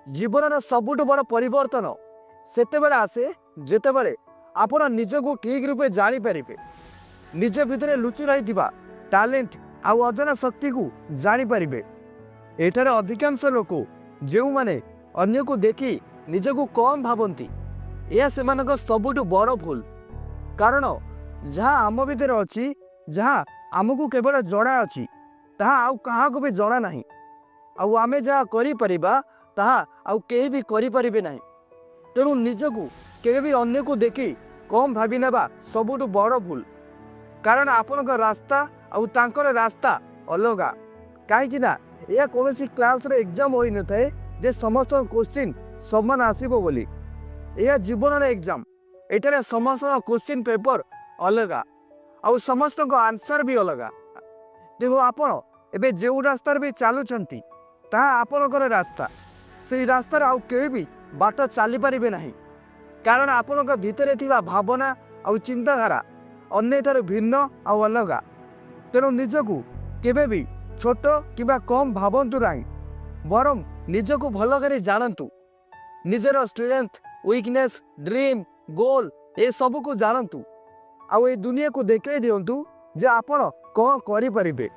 जीवन सबुठ बड़ परिवर्तन सेतेबेले आसे जेतेबेले आपण निजको ठीक रूपे जापर निज भितर लुचि रही टैलेंट आउ अजना शक्ति को जापर। एठार अधिकांश लोक जो माने अन्य को देखी निजको कम भावती यह सेमानक सबुठ बड़ भूल। कारण जहाँ आम भितर अच्छी जहाँ आमको केवल जड़ा अच्छी ताहा आउ कहा को भी जड़ा नहीं। आउ आमे जहाँ करिपरिबा ताहा आउ केही भी करिपरिबे नहीं। तेणु निजको केवे भी अन्य को देखी कम भावी नेबा सबुठ बड़ भूल। कारण आपनक रास्ता आउ तांकर रास्ता अलगा। कहीं यह कौन क्लास रे एग्जाम होई न थाए जे समस्त क्वेश्चन समान आसीबो बोली। यह जीवन एग्जाम एटारे समस्त क्वेश्चन पेपर अलगा आउ समस्त को आंसर भी अलगा। देखो आपण एबे जो रास्तार भी चलुचंती ता आपनकर रास्ता से रास्ता आउ केही भी बाट चली पारिबे नहीं। कारण आपनक भितरे थिबा भावना आउ चिंताधारा अन्य भिन्न आउ अलगा। तेणु निजको केबे भी छोट किबा कम भावंतु नहीं बरम निजको भल करे जानतु। निजर स्ट्रेंथ वीकनेस ड्रीम गोल ए सब को जानतु। आउ ए दुनिया को देखे दिंतु जे आपण कौन करि परिबे।